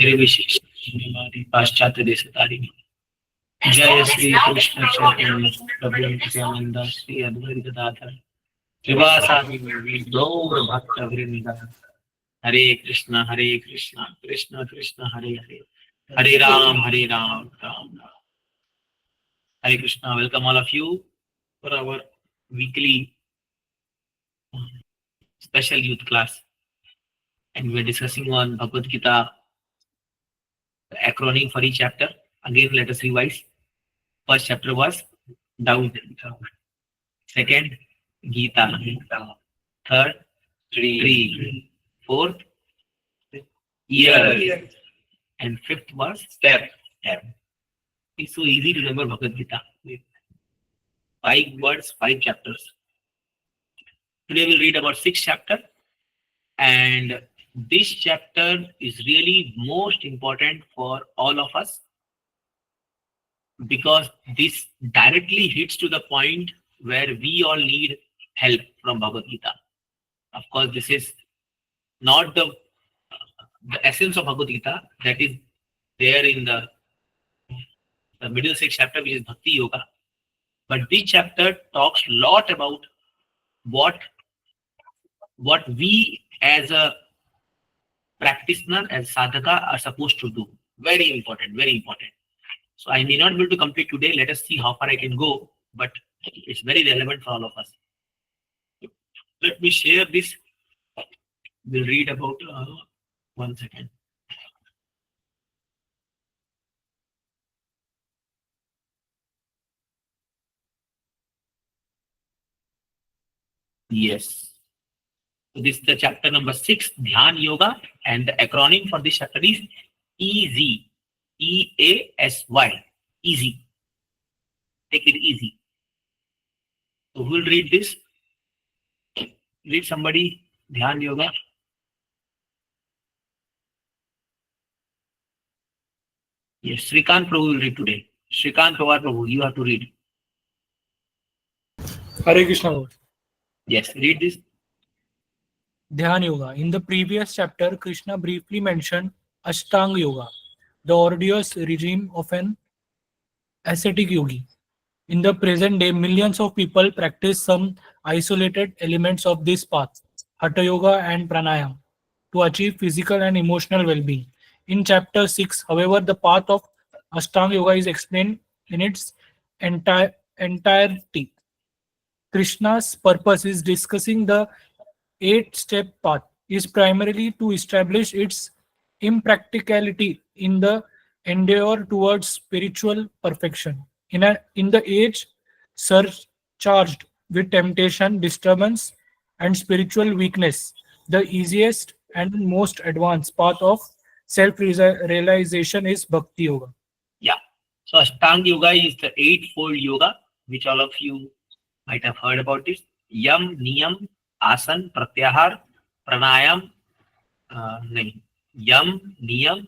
मेरे विशेष हमारी पाश्चात्य देश तारी जय श्री कृष्ण चैतन्य प्रभु नित्यानंद श्री अद्वैत गदाधर श्रीवासादि गौर भक्त वृंद हरे कृष्ण कृष्ण कृष्ण हरे हरे हरे राम राम राम हरे Krishna. Welcome all of you for our weekly special youth class, and we're discussing on Bhagavad Gita, the acronym for each chapter. Again, let us revise. First chapter was doubt. Second, Gita. Third, tree. Fourth, year. And fifth was step. It's so easy to remember Bhagavad Gita. 5 words, 5 chapters. Today we'll read about 6th chapter, and this chapter is really most important for all of us because this directly hits to the point where we all need help from Bhagavad Gita. Of course, this is not the essence of Bhagavad Gita that is there in the middle 6th chapter, which is Bhakti Yoga. But this chapter talks a lot about what we as a practitioner, as sadhaka, are supposed to do. Very important, very important. So I may not be able to complete today. Let us see how far I can go, but it's very relevant for all of us. Let me share this. We'll read about 1 second. Yes. So this is the chapter number 6, Dhyan Yoga, and the acronym for this chapter is EASY. EASY. Easy. Take it easy. So who will read this? Read somebody. Dhyan Yoga. Yes, Srikant Prabhu will read today. Srikant Pawar Prabhu, you have to read. Hare Krishna Lord. Yes, read this. Dhyan Yoga. In the previous chapter, Krishna briefly mentioned Ashtanga Yoga, the arduous regime of an ascetic yogi. In the present day, millions of people practice some isolated elements of this path, Hatha Yoga and Pranayama, to achieve physical and emotional well-being. In chapter 6, however, the path of Ashtanga Yoga is explained in its entirety. Krishna's purpose is discussing the 8-step path is primarily to establish its impracticality in the endeavor towards spiritual perfection. In the age surcharged with temptation, disturbance, and spiritual weakness, the easiest and most advanced path of self-realization is Bhakti Yoga. Yeah. So Ashtanga Yoga is the 8-fold yoga, which all of you might have heard about this. Yam, Niyam, Asan, Pratyahar, Pranayam, Yam, Niyam,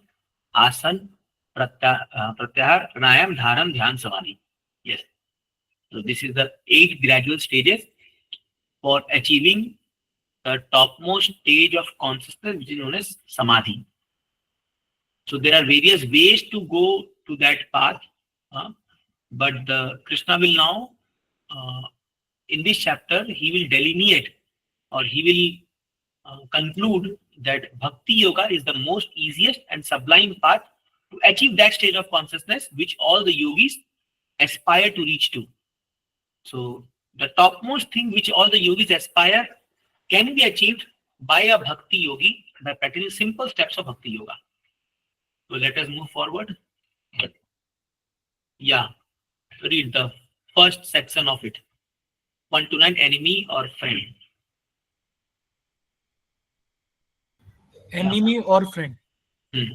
Asan, Pratyahar, Pranayam, Dharam, Dhyan, Samadhi. Yes. So this is the 8 gradual stages for achieving the topmost stage of consciousness, which is known as Samadhi. So there are various ways to go to that path, but Krishna will now, in this chapter, he will delineate or he will conclude that Bhakti Yoga is the most easiest and sublime path to achieve that state of consciousness which all the yogis aspire to reach to. So the topmost thing which all the yogis aspire can be achieved by a Bhakti Yogi by practicing simple steps of Bhakti Yoga. So let us move forward. Yeah, read the first section of it. 1 to 9, enemy or friend. Enemy or friend.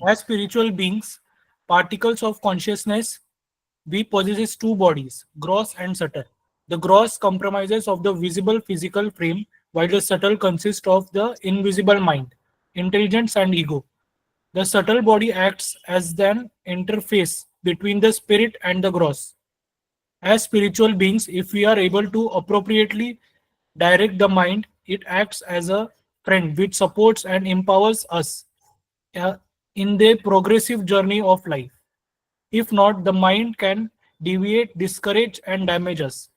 As spiritual beings, particles of consciousness, we possess 2 bodies, gross and subtle. The gross comprises of the visible physical frame, while the subtle consists of the invisible mind, intelligence and ego. The subtle body acts as an interface between the spirit and the gross. As spiritual beings, if we are able to appropriately direct the mind, it acts as a friend which supports and empowers us in their progressive journey of life. If not, the mind can deviate, discourage, and damage us.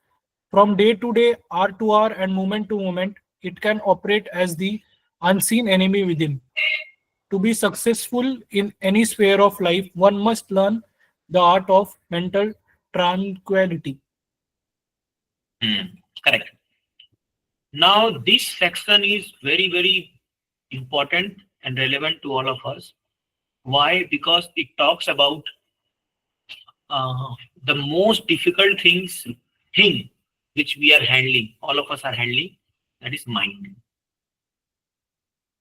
From day to day, hour to hour, and moment to moment, it can operate as the unseen enemy within. To be successful in any sphere of life, one must learn the art of mental tranquility. Correct. Now, this section is very, very important and relevant to all of us. Why? Because it talks about the most difficult thing which we are handling, all of us are handling, that is mind.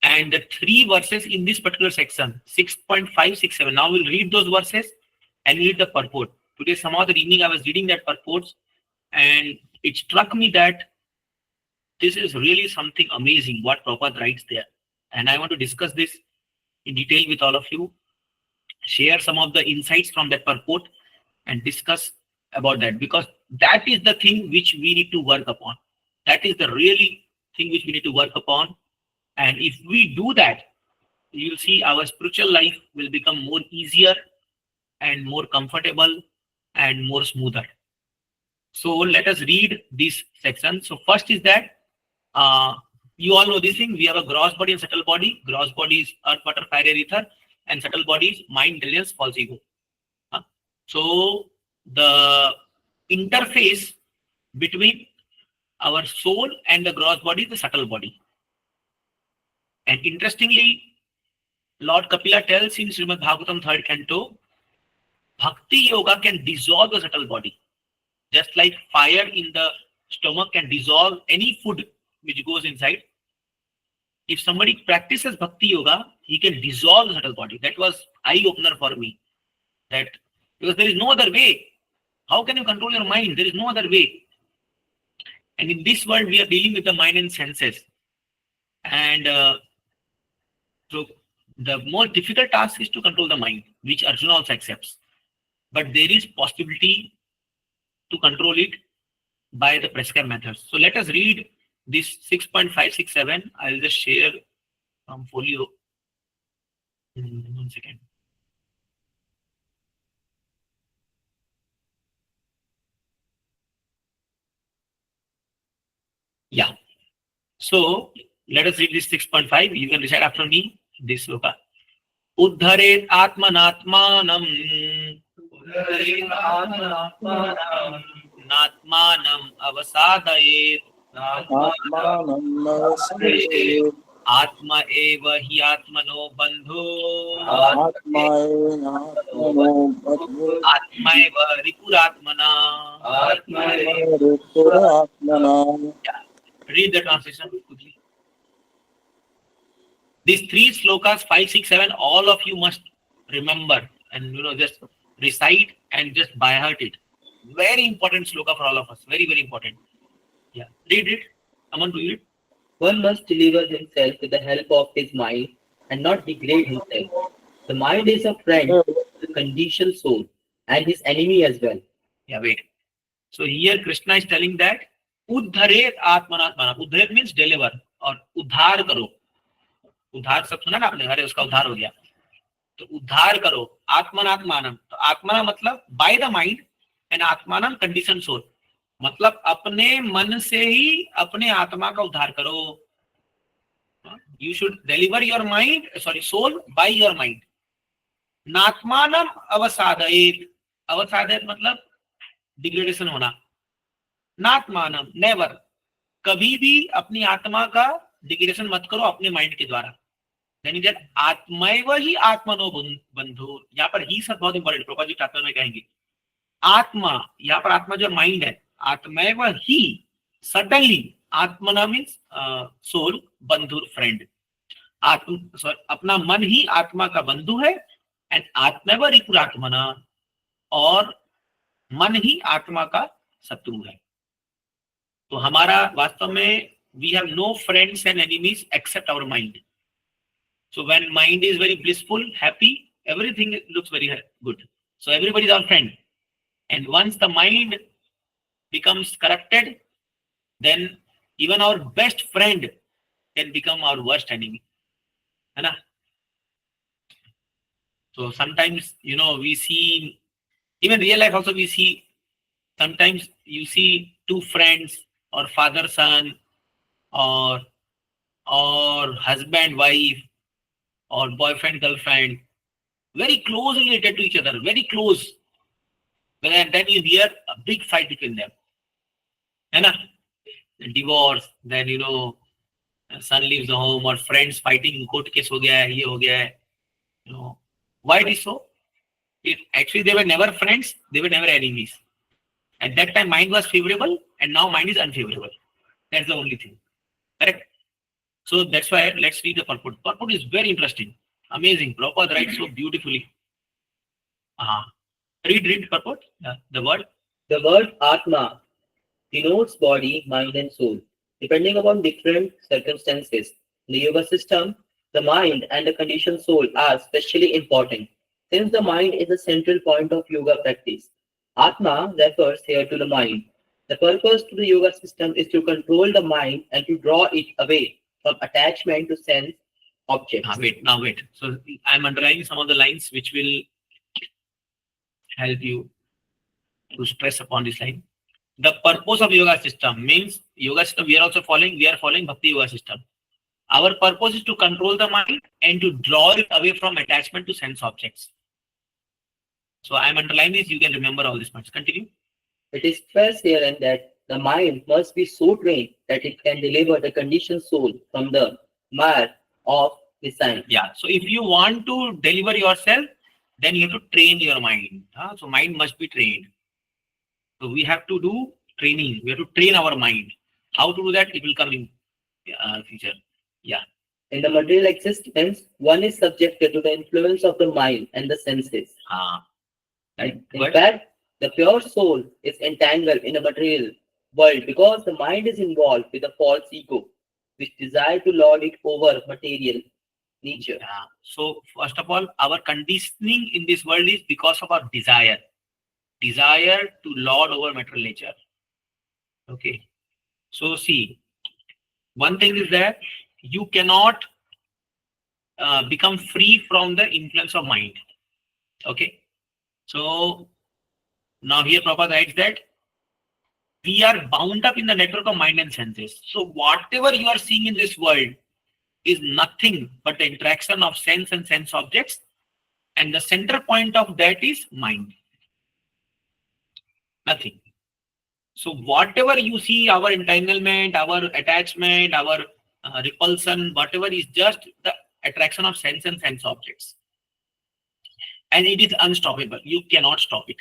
And the three verses in this particular section, 6.5, 6, 7. Now we'll read those verses and read the purport. Today, some other evening, I was reading that purports, and it struck me that this is really something amazing what Prabhupada writes there. And I want to discuss this in detail with all of you, share some of the insights from that purport, and discuss about that, because that is the thing which we need to work upon. That is the really thing which we need to work upon. And if we do that, you'll see our spiritual life will become more easier and more comfortable and more smoother. So let us read this section. So first is that you all know this thing. We have a gross body and subtle body. Gross body is earth, water, fire, air, ether, and subtle body is mind, intelligence, false ego. So the interface between our soul and the gross body is the subtle body. And interestingly, Lord Kapila tells in Srimad Bhagavatam 3rd canto, Bhakti Yoga can dissolve the subtle body. Just like fire in the stomach can dissolve any food which goes inside. If somebody practices Bhakti Yoga, he can dissolve the subtle body. That was eye-opener for me. That because there is no other way. How can you control your mind? There is no other way. And in this world, we are dealing with the mind and senses. And so the most difficult task is to control the mind, which Arjuna also accepts. But there is possibility to control it by the prescribed methods. So let us read this 6.567. I will just share some folio. 1 second. Yeah. So let us read this 6.5. You can recite after me this sloka. Uddharet atmanatmanam natmanam avasadayet atma eva hi atmano bandhu atma eva ripuratmana. Read the translation quickly. These three slokas, 5, 6, 7, all of you must remember and just recite and just by heart it. Very important sloka for all of us. Very, very important. Yeah. Read it. Aman, read it. One must deliver himself with the help of his mind and not degrade himself. The mind is a friend to the conditioned soul and his enemy as well. Yeah, wait. So here Krishna is telling that Uddharet Atmanatmana. Uddharet means deliver or Uddhar karo. उद्धार सब सुना ना आपने, अरे उसका उद्धार हो गया, तो उद्धार करो आत्मनात्मानम. तो आत्मा मतलब बाय द माइंड एंड आत्मानम कंडीशन सोल, मतलब अपने मन से ही अपने आत्मा का उद्धार करो. You should deliver your mind, sorry soul by your mind. नात्मानम अवसादयेत. अवसादयेत मतलब डिग्रेडेशन होना. नात्मानम नेवर, कभी भी अपनी आत्मा का डिग्रेडेशन मत करो अपने माइंड के द्वारा. यानी जब आत्मैव ही आत्मनो बंधु, यहाँ पर ही सब बहुत इंपॉर्टेंट, प्रभुपाद जी टाटन में कहेंगे. आत्मा, यहाँ पर आत्मा जो माइंड है, आत्मैव ही सडनली, आत्मना मीन्स सोल, बंधु फ्रेंड. अपना मन ही आत्मा का बंधु है. एंड आत्मैव रिपुरात्मना, और मन ही आत्मा का शत्रु है. तो हमारा वास्तव में we have no friends and enemies except our mind. So when mind is very blissful, happy, everything looks very good. So everybody is our friend. And once the mind becomes corrupted, then even our best friend can become our worst enemy. है ना? So sometimes, we see, even real life also we see, sometimes you see two friends or father, son, or husband, wife, or boyfriend, girlfriend, very closely related to each other, very close. And then you hear a big fight between them. है ना? Divorce, then son leaves the home, or friends fighting, court case हो गया है, ये हो गया है. Why it is so? Actually, they were never friends, they were never enemies. At that time, mind was favorable, and now mind is unfavorable. That's the only thing. Correct? So that's why let's read the purport. Purport is very interesting, amazing. Prabhupada writes so beautifully. Read purport. The word. The word Atma denotes body, mind, and soul. Depending upon different circumstances, in the yoga system, the mind and the conditioned soul are especially important. Since the mind is the central point of yoga practice, Atma refers here to the mind. The purpose to the yoga system is to control the mind and to draw it away from attachment to sense objects. Wait. So I'm underlining some of the lines which will help you to stress upon this line. The purpose of yoga system means yoga system we are following Bhakti yoga system. Our purpose is to control the mind and to draw it away from attachment to sense objects. So I'm underlining this, you can remember all these points. Continue. It is stressed here and that the mind must be so trained that it can deliver the conditioned soul from the mire of desire. Yeah. So if you want to deliver yourself, then you have to train your mind. So mind must be trained. So we have to do training. We have to train our mind. How to do that? It will come in future. Yeah. In the material existence, one is subjected to the influence of the mind and the senses. Right. In fact, the pure soul is entangled in a material world because the mind is involved with a false ego, which desire to lord it over material nature. Yeah. So first of all, our conditioning in this world is because of our desire to lord over material nature. Okay. So see, one thing is that you cannot become free from the influence of mind. Okay. So now here Prabhupada writes that we are bound up in the network of mind and senses. So whatever you are seeing in this world is nothing but the interaction of sense and sense objects, and the center point of that is mind. Nothing. So whatever you see, our entanglement, our attachment, our repulsion, whatever is just the attraction of sense and sense objects. And it is unstoppable. You cannot stop it.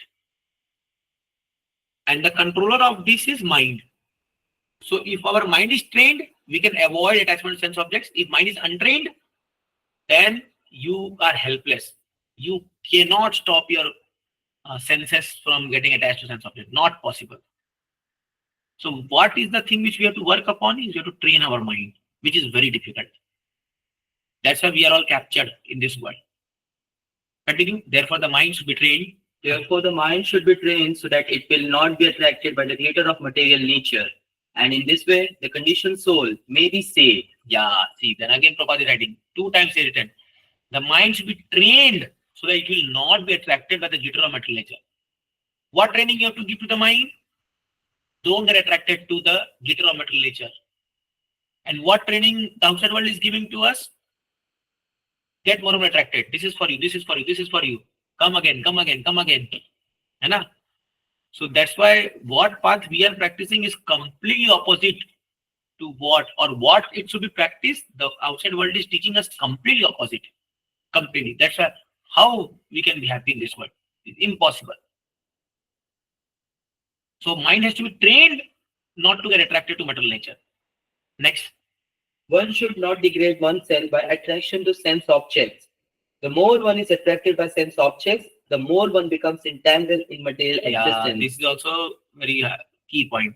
And the controller of this is mind. So if our mind is trained, we can avoid attachment to sense objects. If mind is untrained, then you are helpless. You cannot stop your senses from getting attached to sense objects. Not possible. So what is the thing which we have to work upon is we have to train our mind, which is very difficult. That's why we are all captured in this world. Continue. Therefore, the mind should be trained. Therefore, the mind should be trained so that it will not be attracted by the glitter of material nature. And in this way, the conditioned soul may be saved. Yeah, see, then again Prabhupada is writing, 2 times he written. The mind should be trained so that it will not be attracted by the glitter of material nature. What training you have to give to the mind? Don't get attracted to the glitter of material nature. And what training the outside world is giving to us? Get more attracted. This is for you, this is for you, this is for you. Come again, come again, come again. Hai? So that's why what path we are practicing is completely opposite to what it should be practiced. The outside world is teaching us completely opposite. Completely. That's why how we can be happy in this world. It's impossible. So mind has to be trained not to get attracted to material nature. Next. One should not degrade oneself by attraction to sense objects. The more one is attracted by sense objects, the more one becomes entangled in material existence. This is also very key point.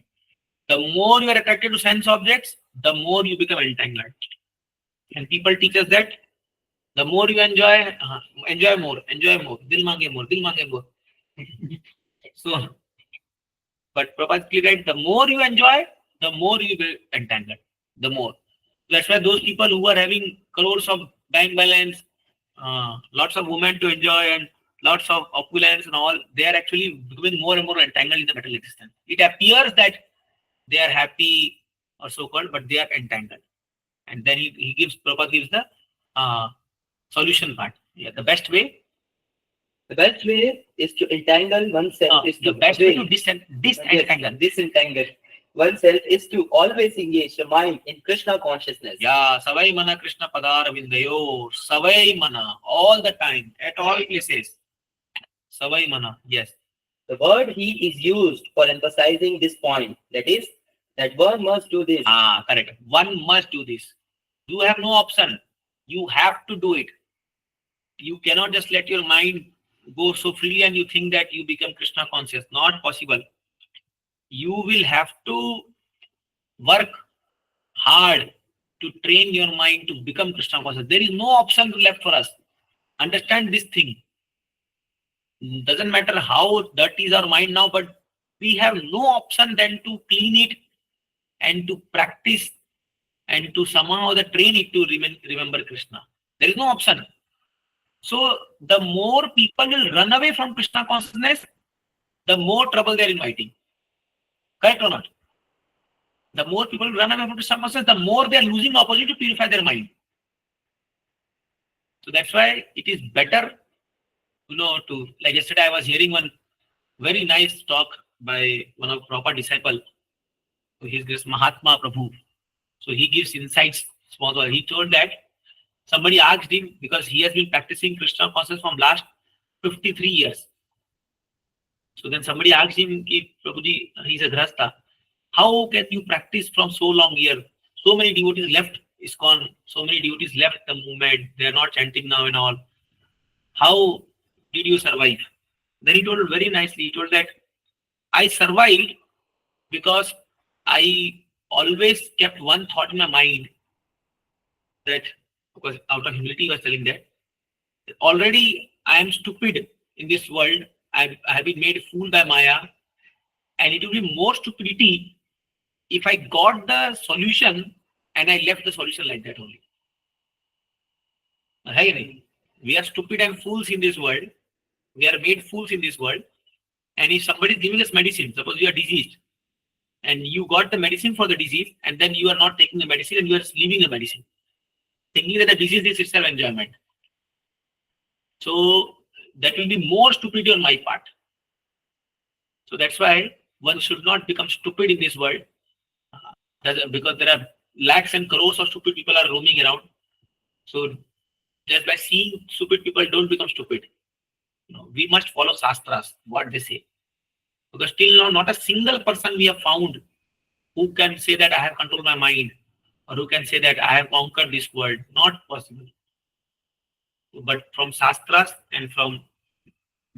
The more you are attracted to sense objects, the more you become entangled. And people teach us that the more you enjoy more. Dil mange more. So, but Prabhupada clearly right, the more you enjoy, the more you will entangled. The more. That's why those people who are having crores of bank balance, lots of women to enjoy and lots of opulence and all, they are actually becoming more and more entangled in the material existence. It appears that they are happy or so-called, but they are entangled. And then Prabhupada gives the solution part. Yeah, the best way is to entangle oneself. Is the to best way to bring- disentangle. disentangle oneself is to always engage the mind in Krishna consciousness. Yeah, Savai Mana Krishna Padar Vindayo, Savai Mana, all the time, at all places. Savai Mana, yes. The word he is used for emphasizing this point. That is, that one must do this. Correct. One must do this. You have no option. You have to do it. You cannot just let your mind go so freely and you think that you become Krishna conscious. Not possible. You will have to work hard to train your mind to become Krishna conscious. There is no option left for us. Understand this thing. Doesn't matter how dirty is our mind now, but we have no option than to clean it and to practice and to somehow train it to remember Krishna. There is no option. So the more people will run away from Krishna consciousness, the more trouble they are inviting. Correct or not? The more people run away from Krishna consciousness, the more they are losing the opportunity to purify their mind. So that's why it is better, like yesterday I was hearing one very nice talk by one of Prabhupada's disciples. So he's this Mahatma Prabhu. So he gives insights. He told that somebody asked him, because he has been practicing Krishna consciousness from last 53 years. So then somebody asked him, Prabhuji, he's a Grahastha, how can you practice from so long year? So many devotees left ISKCON, so many devotees left the movement, they are not chanting now and all. How did you survive? Then he told very nicely, he told that I survived because I always kept one thought in my mind, that, because out of humility he was telling that already I am stupid in this world. I have been made fool by Maya, and it will be more stupidity if I got the solution and I left the solution like that only. Hey, we are stupid and fools in this world. We are made fools in this world. And if somebody is giving us medicine, suppose you are diseased, and you got the medicine for the disease, and then you are not taking the medicine and you are leaving the medicine, thinking that the disease is itself enjoyment. So that will be more stupidity on my part. So that's why one should not become stupid in this world, because there are lakhs and crores of stupid people are roaming around. So just by seeing stupid people, don't become stupid. We must follow Shastras, what they say. Because till now, not a single person we have found who can say that I have controlled my mind, or who can say that I have conquered this world. Not possible. But from Shastras and from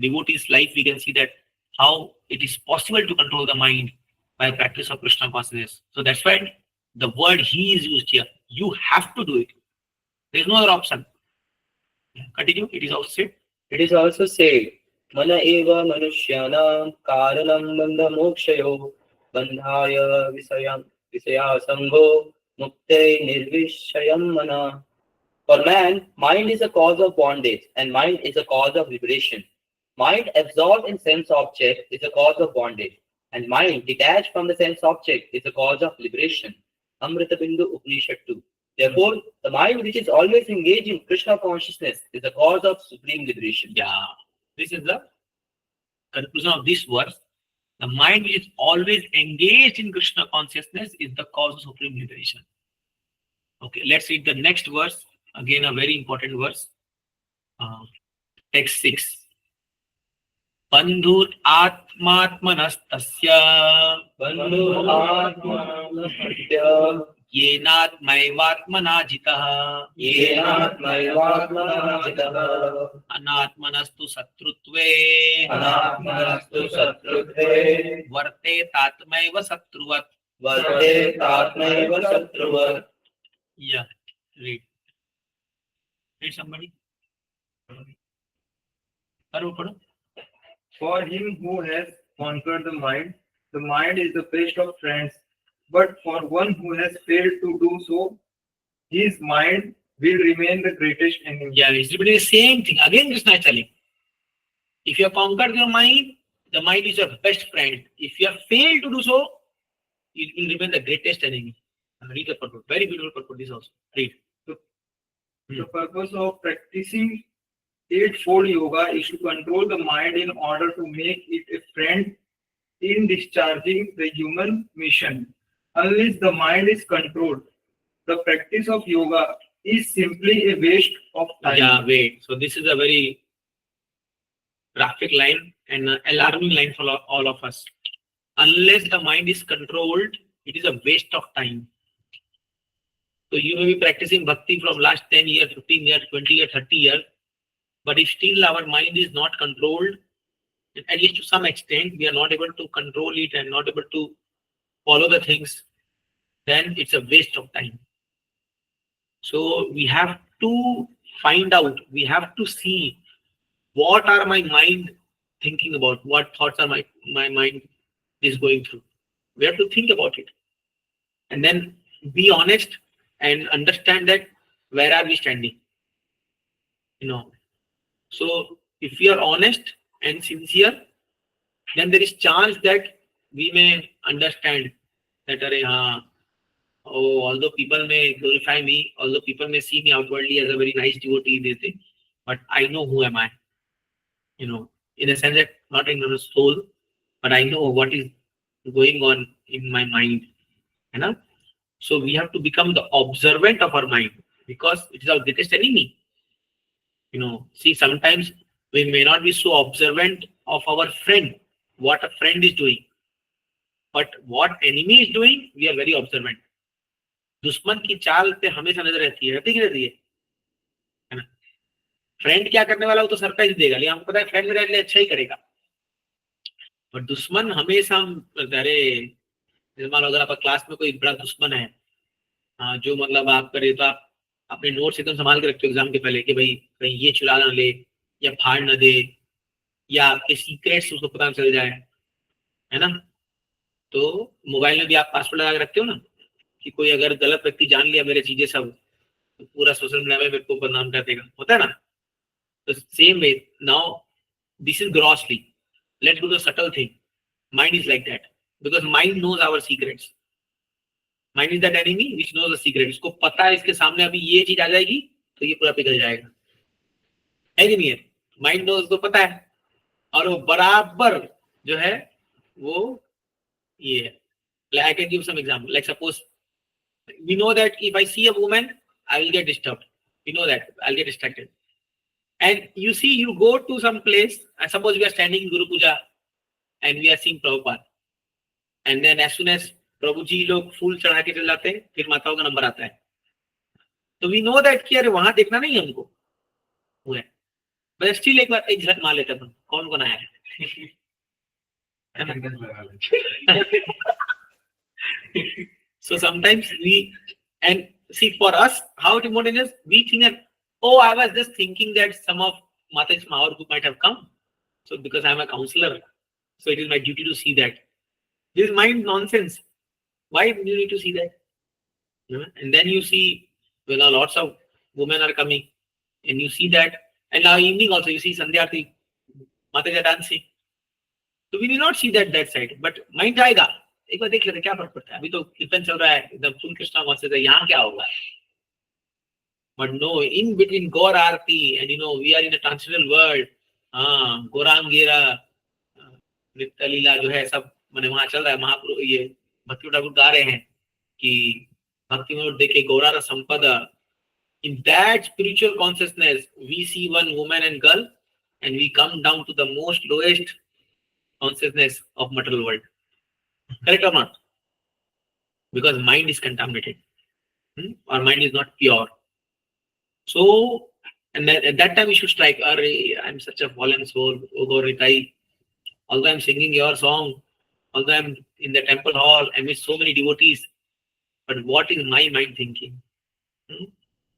devotees' life, we can see that how it is possible to control the mind by practice of Krishna consciousness. So that's why the word he is used here. You have to do it. There is no other option. Continue. It is also said. It is also said, Mana eva manushyanam karanam bandha mokshayo bandhaya visaya sangho mukte nirvishayam mana. For man, mind is a cause of bondage and mind is a cause of liberation. Mind absorbed in sense object is a cause of bondage, and mind detached from the sense object is a cause of liberation. Amrita Bindu Upanishad 2. Therefore, the mind which is always engaged in Krishna consciousness is the cause of supreme liberation. Yeah, this is the conclusion of this verse. The mind which is always engaged in Krishna consciousness is the cause of supreme liberation. Okay, let's read the next verse. Again, a very important verse. Text 6. Bandhur atmatmanastasya Bandhu atmanastasya yenatmaivatmana jitah yenatmaivatmana jitah anatmanastu satrutve anatmanastu satrutve varte tatmaiva satruvat. varte tatmaiva satruvat. Yeah, read. Read somebody. Paro. For him who has conquered the mind is the best of friends. But for one who has failed to do so, his mind will remain the greatest enemy. Yeah, it's repeating the same thing. Again, Krishna is telling. If you have conquered your mind, the mind is your best friend. If you have failed to do so, it will remain the greatest enemy. Read the purport. Very beautiful purport this also. Read. The purpose of practicing Eightfold Yoga is to control the mind in order to make it a friend in discharging the human mission. Unless the mind is controlled, the practice of yoga is simply a waste of time. Yeah, wait. So this is a very graphic line and alarming line for all of us. Unless the mind is controlled, it is a waste of time. So you may be practicing bhakti from last 10 years, 15 years, 20 years, 30 years, but if still our mind is not controlled, at least to some extent, we are not able to control it and not able to follow the things, then it's a waste of time. So we have to find out, we have to see what are my mind thinking about, what thoughts are my mind is going through. We have to think about it and then be honest and understand that where are we standing. So if we are honest and sincere, then there is chance that we may understand that although people may glorify me, although people may see me outwardly as a very nice devotee, but I know who am I. In a sense that not in the soul, but I know what is going on in my mind. So we have to become the observant of our mind because it is our greatest enemy. See, sometimes we may not be so observant of our friend, what a friend is doing. But what enemy is doing, we are very observant. दुश्मन की चाल पे हमेशा नजर रहती है ना? Friend क्या करने वाला वो तो सरप्राइज देगा, लेकिन हमको पता है फ्रेंड मेरे लिए अच्छा ही करेगा. पर दुश्मन हमेशा अरे मान लो अगर आपका क्लास में कोई बड़ा दुश्मन है, जो मतलब आप करे तो आप अपने नोट्स एकदम संभाल के रखते हो एग्जाम के पहले कि भाई कहीं ये चुरा ना ले या फाड़ ना दे या आपके सीक्रेट्स उसको पता चल जाए, है ना? तो मोबाइल में भी आप पासवर्ड लगा के रखते हो ना कि कोई अगर गलत व्यक्ति जान लिया मेरे चीजें सब तो पूरा सोशल मीडिया में मेरे को बदनाम कर देगा, होता है ना? तो same way now this is grossly, let's do the subtle thing. Mind is like that because mind knows our secrets. Mind is that enemy which knows the secret. इसको पता है इसके सामने अभी ये चीज आ जाएगी तो ये पूरा पिघल जाएगा. एनिमी है, माइंड नोज को पता है और वो बराबर जो है वो ये है. I can give some example. Like suppose we know that if I see a woman, I will get disturbed. We know that I'll get distracted. And you see, you go to some place. And suppose we are standing in Guru Puja, and we are seeing Prabhupada. And then as soon as Prabhu जी लोग फूल चढ़ा के चल जाते हैं, फिर माताओं का number आता है. तो we know that कि अरे वहां देखना नहीं हमको, वो है. But still एक बार एक झलक मार लेते हैं कौन कौन आया है. So sometimes and see for us how important is, we think that, oh, I was just thinking that some of Mata's Mahar group might have come. So because I'm a counselor, so it is my duty to see that. This is mind nonsense. Why do you need to see that? And then you see, lots of women are coming and you see that. And now evening also you see Sandhya Aarti, Mataji dancing. So we will not see that side, but mind जाएगा. एक बार देख लेते क्या फर्क पड़ता है. अभी तो कीर्तन चल रहा है एकदम सुन कृष्णा कॉन्सेप्ट है, यहाँ क्या होगा. But no, in between Gaur Aarti and we are in a transitional world. गौरांगीरा नृत्य लीला जो है सब मैंने वहां चल रहा है. महापुरुष ये भक्ति ठाकुर गा रहे हैं कि भक्ति में देखे गौरा संपदा. In that spiritual consciousness, we see one woman and girl, and we come down to the most lowest consciousness of material world. Correct or not? Because mind is contaminated. Our mind is not pure. So, and at that time we should strike, I'm such a fallen soul, O Gauritai. Although I'm singing your song, although I'm in the temple hall, I meet so many devotees, but what is my mind thinking?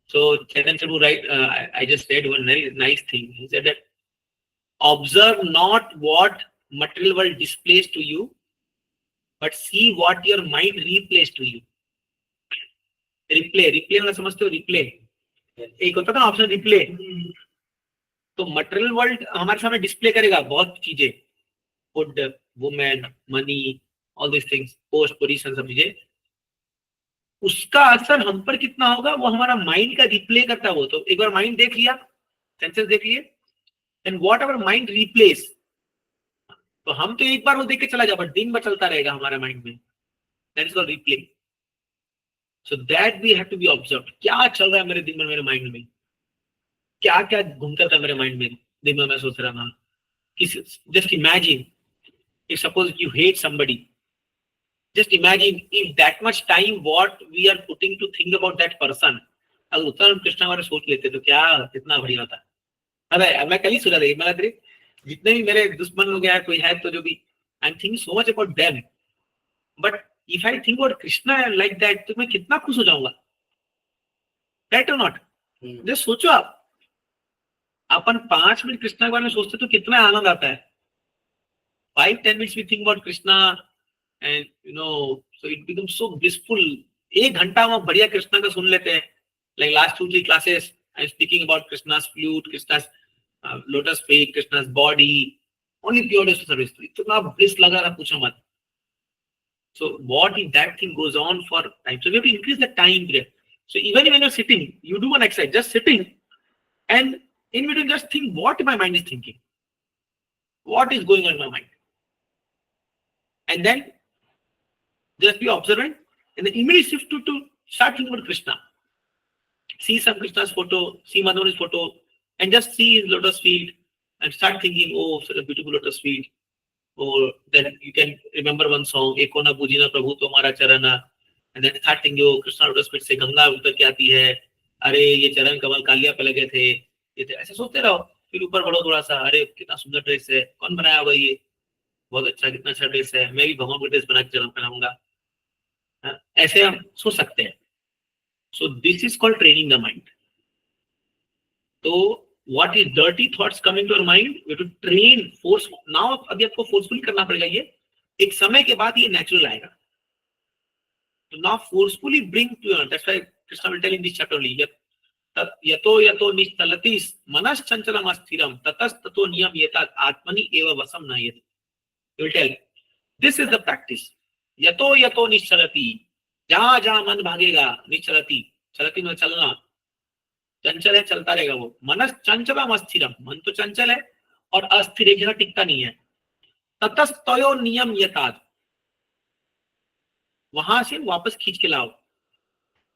So, Chaitanya Prabhu, I just read one very nice thing. He said that, observe not what material world displays to you, but see what your mind replays to you. Replay ना समझते हो? Replay. एक होता था ना option replay, तो material world हमारे सामने डिस्प्ले करेगा बहुत चीजें, food, women, money, all this things, post, position, सब चीजें। उसका असर हम पर कितना होगा वो हमारा माइंड का रिप्ले करता है। वो तो एक बार माइंड देख लिया, सेंसेस देख लिए, and what ever mind replace, तो हम तो एक बार वो देख के चला जाए, बट दिन भर चलता रहेगा हमारे माइंड में, that is called replay. So that we have to be observe, क्या चल रहा है मेरे दिन में, मेरे माइंड में क्या क्या घूमता था मेरे माइंड में, दिन में मैं सोच रहा था। Just imagine if suppose you hate somebody, just imagine if that much time what we are putting to think about that person, अगर उतना हम कृष्णा बारे सोच लेते तो क्या कितना बढ़िया होता। अरे मैं कल ही सुना रही, मैं जितने भी मेरे दुश्मन लोग हैं, कोई है तो जो भी, I am thinking so much about them, but if I think about Krishna like that तो मैं कितना खुश हो जाऊंगा, राइट और नॉट? जस्ट सोचो आप, अपन 5 मिनट कृष्णा के बारे में सोचते तो कितना आनंद आता है। 5-10 minutes we think about Krishna, and so it becomes so blissful. 1 घंटा हम बढ़िया कृष्णा का सुन लेते हैं, like last 2-3 classes I'm speaking about Krishna's flute, Krishna's lotus feet, Krishna's body, only pure service. इतना bliss लगा रहा, पूछो मत। So what if that thing goes on for time? So we have to increase the time period. So even when you're sitting, you do one exercise, just sitting, and in between just think what my mind is thinking, what is going on in my mind. And then just be observant, and then immediately shift to start thinking about Krishna. See some Krishna's photo, see Madhuri's photo, and just see his lotus feet, and start thinking, oh, such a beautiful lotus feet. Or then you can remember one song, Ekona Pujina Prabhu Tomara Charana, and then start thinking, oh, Krishna lotus feet से गंगा उतर के आती है, अरे ये चरण कमल कालिया पे लगे थे, ये थे, ऐसे सोचते रहो। फिर ऊपर बढ़ो थोड़ा सा, अरे कितना सुंदर ड्रेस है, कौन बनाया हुआ ये, बहुत अच्छा, कितना अच्छा ड्रेस है, मैं भी भगवान को ड्रेस बना के चरण पहनाऊंगा। ऐसे हम सोच सकते हैं। So this is called training the mind. तो what is dirty thoughts coming to your mind, we to train force now. अभी आपको फोर्सफुली करना पड़ेगा, ये एक समय के बाद ये नेचुरल आएगा। तो now forcefully bring to your, that's why Krishna will tell in this chapter only, यतो यतो निश्चलति मनश्चंचलम अस्थिरम ततस्ततो नियम्येतात आत्मनि एव वशम नयेत। He will tell, this is the practice. यतो यतो निश्चलति, जहां जहां मन भागेगा, निश्चलति, चलति में चलना, चंचल है, चलता रहेगा वो। मनस चंचलम अस्थिरम, मन तो चंचल है और अस्थिर, एक जगह टिकता नहीं है। ततस्तयो नियम यताद, वहां से वापस खींच के लाओ।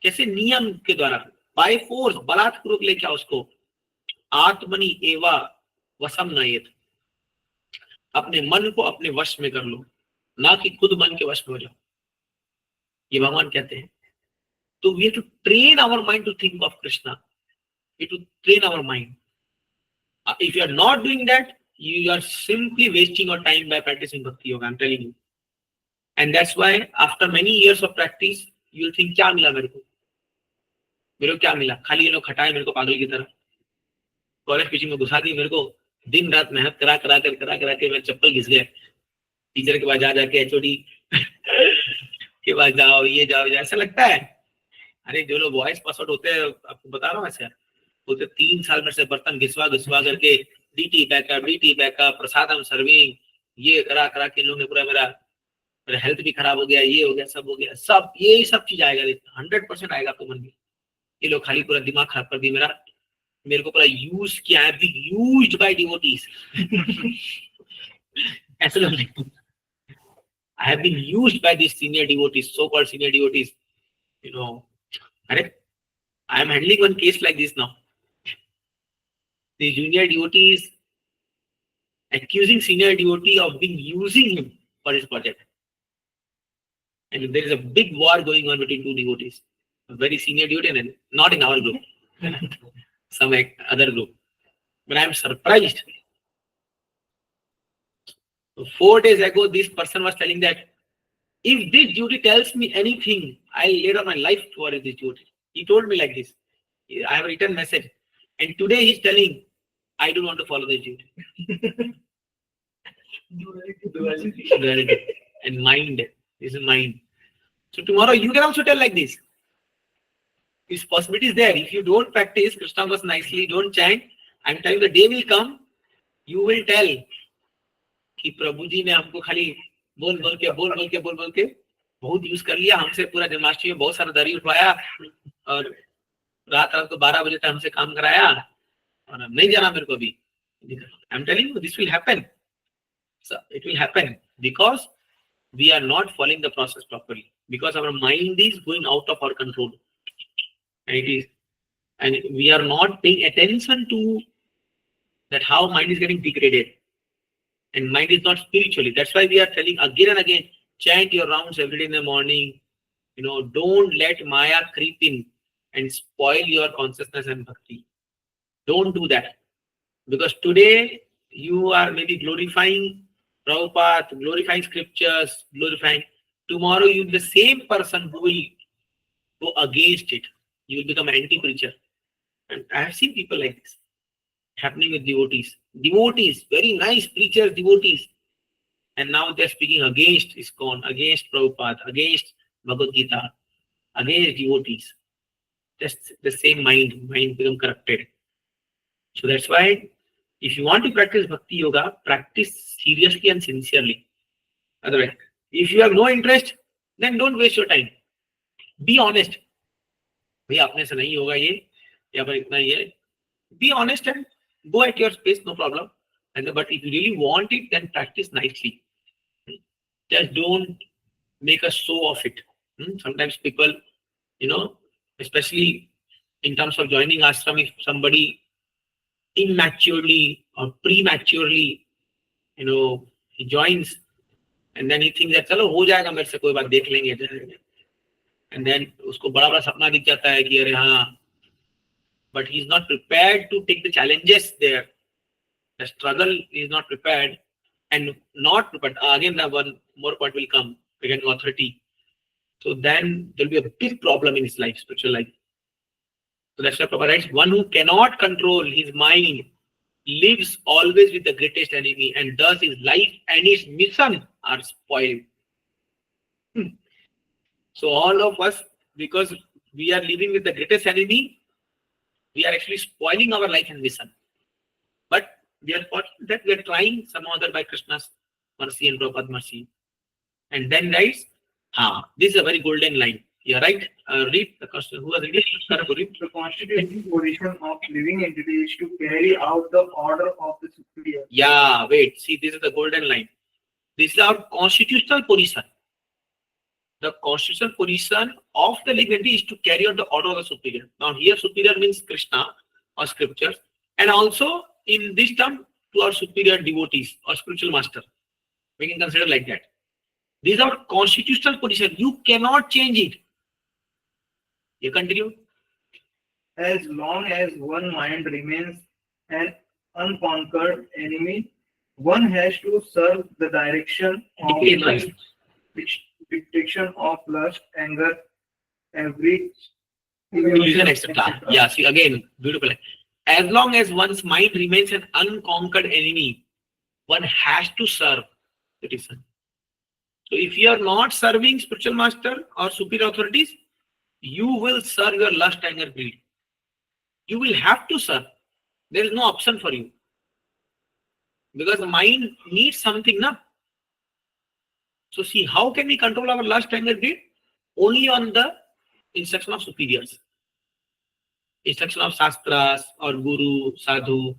कैसे? नियम के द्वारा, बाय फोर्स, बलात्पूर्वक लेके आओ उसको। आत्मनि एवा वशम नयेत, अपने मन को अपने वश में कर लो, ना कि खुद मन के वश में हो जाओ, ये भगवान कहते हैं। तो we have to train our mind to think of Krishna, we to train our mind. If you are not doing that, you are simply wasting your time by practicing bhakti yoga, I'm telling you. And that's why after many years of practice you will think, क्या मिला मेरे को क्या मिला, खाली ये लोग खटाए मेरे को पागल की तरह, कॉलेज टीचिंग में घुसा दी मेरे को, दिन रात मेहनत करा के मैं चप्पल घिस गया, टीचर के पास जा जाके एचओडी के पास जाओ, ये जाओ, ऐसा लगता है। अरे जो लोग वॉइस पास आउट होते हैं, आपको बता रहा हूँ, ऐसे होते 3 साल में से बर्तन घिसवा करके डीटी बैकअप प्रसादम सर्विंग, ये करा के लोगों ने पूरा मेरा हेल्थ भी खराब हो गया, ये हो गया, सब हो गया, सब यही सब चीज आएगा, 100% आएगा आपको मन में। ये लोग खाली पूरा दिमाग खराब कर दिया मेरे को पूरा यूज किया है, बीइंग यूज्ड बाय डिवोटीज। ऐसे लोग नहीं, I have been used by these senior devotees, so-called senior devotees. I am handling one case like this now. The junior devotee is accusing senior devotee of being using him for his project. And there is a big war going on between 2 devotees. A very senior devotee and not in our group. Some other group. But I am surprised. So 4 days ago, this person was telling that if this devotee tells me anything, I'll lay down my life for this devotee. He told me like this. I have a written message. And today he's telling, I don't want to follow this devotee. Duality. And mind. This is mind. So tomorrow you can also tell like this. This possibility is there. If you don't practice Krishna was nicely, don't chant, I'm telling you, the day will come, you will tell कि प्रभु जी ने हमको खाली बोल बोल के बहुत use कर लिया, हमसे पूरा जन्माष्टमी में बहुत सारा दरी उठवाया और रात को 12 बजे तक हमसे काम कराया और नहीं जाना मेरे को भी. I'm telling you, this will happen. So it will happen because we are not following the process properly, because our mind is going out of our control. And we are not paying attention to that how mind is getting degraded. And mind is not spiritually. That's why we are telling again and again, chant your rounds every day in the morning. Don't let Maya creep in and spoil your consciousness and bhakti. Don't do that. Because today you are maybe glorifying Prabhupada, glorifying scriptures, glorifying. Tomorrow you will be the same person who will go against it. You will become an anti-preacher. And I have seen people like this happening with devotees. Devotees, very nice preachers, devotees. And now they're speaking against ISKCON, against Prabhupada, against Bhagavad Gita, against devotees. Just the same mind become corrupted. So that's why if you want to practice Bhakti Yoga, practice seriously and sincerely. Otherwise, if you have no interest, then don't waste your time. Be honest. भैया अपने से नहीं होगा ये, या पर इतना ही है. Be honest and go at your pace, no problem. But if you really want it, then practice nicely. Just don't make a show of it. Sometimes people, especially in terms of joining ashram, if somebody immaturely or prematurely, he joins and then he thinks that चलो हो जाएगा मेरे से, कोई बात देख लेंगे. And then उसको बड़ा बड़ा सपना दिख जाता है कि अरे हाँ, but he is not prepared to take the challenges there. The struggle is not prepared, and not, but again the one more point will come, again authority. So then there will be a big problem in his life, spiritual life. So that's why Prabhupada writes, one who cannot control his mind lives always with the greatest enemy, and thus his life and his mission are spoiled. So all of us, because we are living with the greatest enemy, we are actually spoiling our life and mission. But we are fortunate that we are trying some other by Krishna's mercy and Prabhupada's mercy. And then writes, this is a very golden line. You are right. Read the question. Who was reading? The constituting position of living entity is to carry out the order of the superior. Yeah, wait. See, this is the golden line. This is our constitutional position. The constitutional position of the living entity is to carry out the order of the superior. Now here superior means Krishna or scriptures, and also in this term to our superior devotees or spiritual master. We can consider like that. This is our constitutional position. You cannot change it. You continue. As long as one mind remains an unconquered enemy, one has to serve the direction of dictation of lust, anger, every illusion, etc. Yeah, see again, beautiful. As long as one's mind remains an unconquered enemy, one has to serve the citizen. So if you are not serving spiritual master or superior authorities, you will serve your lust, anger, greed. You will have to serve. There is no option for you. Because the mind needs something, na? So see, how can we control our lust, anger, greed? Only on the instruction of superiors. Instruction of Shastras or Guru, Sadhu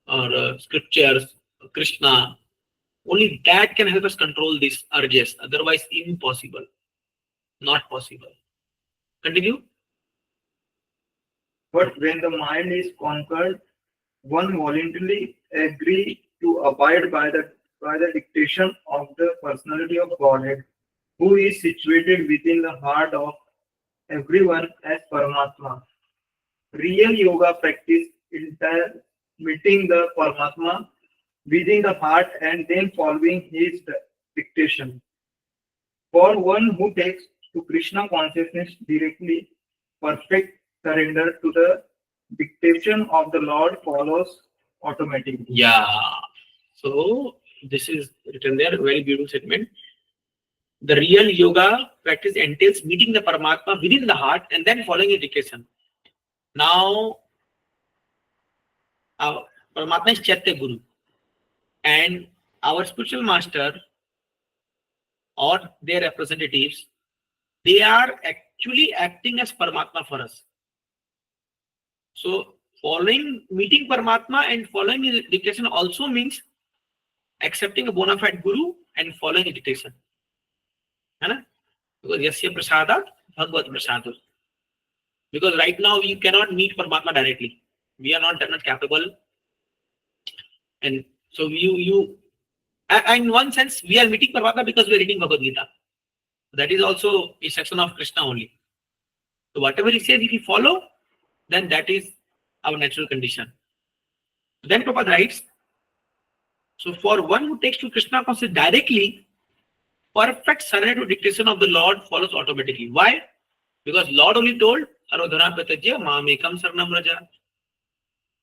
or scriptures, Krishna. Only that can help us control these urges. Otherwise, impossible. Not possible. Continue. But when the mind is conquered, one voluntarily agrees to abide by the dictation of the personality of Godhead, who is situated within the heart of everyone as Paramatma. Real yoga practice entails meeting the Paramatma within the heart and then following his dictation. For one who takes to Krishna consciousness directly, perfect surrender to the dictation of the Lord follows automatically. Yeah. So this is written there, very beautiful statement. The real yoga practice entails meeting the Paramatma within the heart and then following his dictation. Now, our Paramatma is Chaitya Guru, and our spiritual master or their representatives, they are actually acting as Paramatma for us. So, meeting Paramatma and following his dictation also means accepting a bona fide Guru and following his dictation. Because Yasya Prasadat, Bhagavad Prasadat. Because right now you cannot meet Paramatma directly. We are not that much capable. And so and in one sense, we are meeting Paramatma because we are reading Bhagavad Gita. That is also a section of Krishna only. So whatever he says, if we follow, then that is our natural condition. Then Prabhupada writes, so for one who takes to Krishna consciousness directly, perfect surrender to dictation of the Lord follows automatically. Why? Because Lord only told, Arodhana Pratajya Mamekam Sarnam Raja.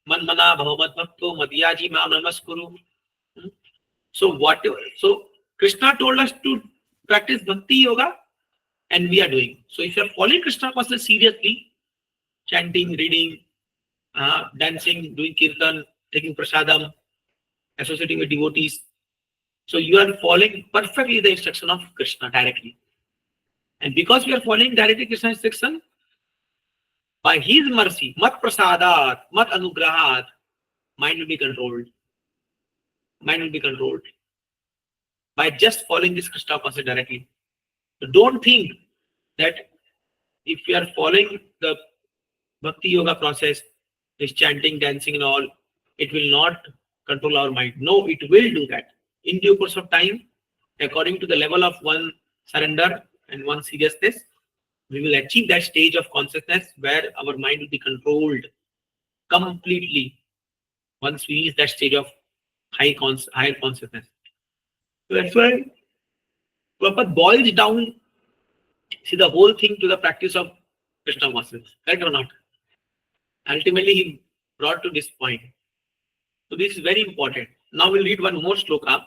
Man mana bhavamat bhakto madhyaji mam namaskuru. So Krishna told us to practice bhakti yoga, and we are doing. So if you are following Krishna consciousness seriously, chanting, reading, dancing, doing kirtan, taking prasadam, associating with devotees, so you are following perfectly the instruction of Krishna directly. And because we are following directly Krishna's instruction, by his mercy, mat prasadat, mat anugrahat, mind will be controlled. Mind will be controlled by just following this Krishna consciousness directly. So don't think that if you are following the bhakti yoga process, this chanting, dancing and all, it will not control our mind. No, it will do that. In due course of time, according to the level of one surrender and one seriousness, we will achieve that stage of consciousness where our mind will be controlled completely once we reach that stage of higher consciousness. So that's why Prabhupada boils down, see, the whole thing to the practice of Krishna consciousness. Correct or not? Ultimately, he brought to this point. So this is very important. Now we'll read one more sloka.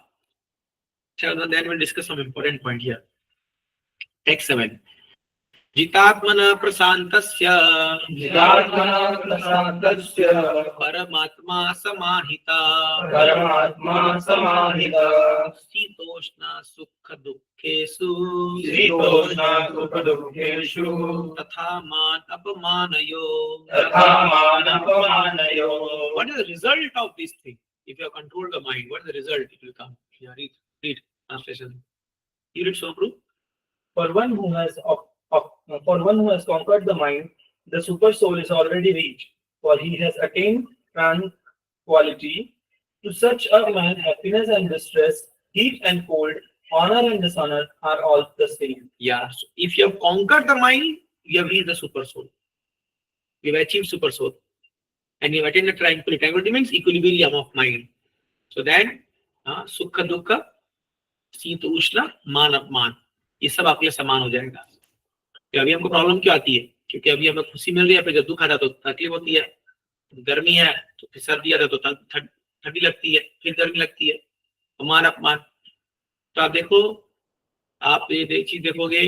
And then we'll discuss some important point here. Text 7. Jitatmana prasantasya Paramatma samahita Sitoshna sukha dukkhesu Tatha man apamanayo. What is the result of this thing? If you have controlled the mind, what is the result? It will come. Yeah, read translation. You read Swapru? For one who has conquered the mind, the super soul is already reached, for he has attained tranquility. To such a man, happiness and distress, heat and cold, honor and dishonor are all the same. Yeah. So if you have conquered the mind, you have reached the super soul. You have achieved super soul. And you have attained the tranquility. Tranquility means equilibrium of mind. So then, sukha dukkha, शीत उष्ण मान अपमान, ये सब आपके लिए समान हो जाएगा. कि अभी हमको प्रॉब्लम क्यों आती है? क्योंकि अभी हमें खुशी मिल रही है, फिर जब दुख आता है तो तकलीफ होती है. गर्मी है तो फिर सर्दी आता है तो ठंडी लगती है, फिर गर्मी लगती है. मान अपमान. तो आप देखो, आप ये चीज देखोगे,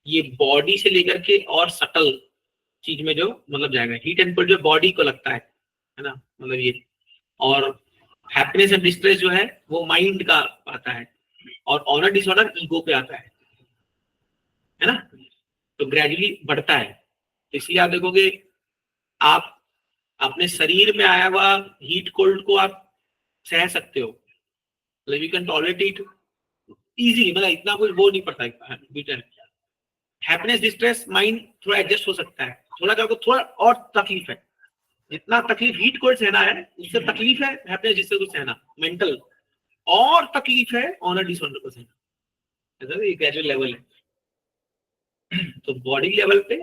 ये बॉडी से लेकर के और सटल चीज में जो मतलब जाएगा. हीट एंड कोल्ड जो बॉडी को लगता है ना, मतलब ये. और हैप्पीनेस एंड डिस्ट्रेस जो है वो माइंड का आता है, और ऑनर डिसऑर्डर ईगो पे आता है ना. तो ग्रेजुअली बढ़ता है. इसलिए आप देखोगे, आप अपने शरीर में आया हुआ हीट कोल्ड को आप सह सकते हो, मतलब you can tolerate it easily, मतलब इतना कुछ वो नहीं पड़ता है. हैप्पीनेस डिस्ट्रेस माइंड थोड़ा एडजस्ट हो सकता है, थोड़ा क्या थोड़ा और तकलीफ है. जितना तकलीफ हीट कोल्ड सहना है, उससे तकलीफ है हैप्पीनेस जिससे कुछ सहना मेंटल, और तकलीफ है ऑनर डिसऑर्डर को सहना. ऐसा ये ग्रेजुअल लेवल है. तो बॉडी लेवल पे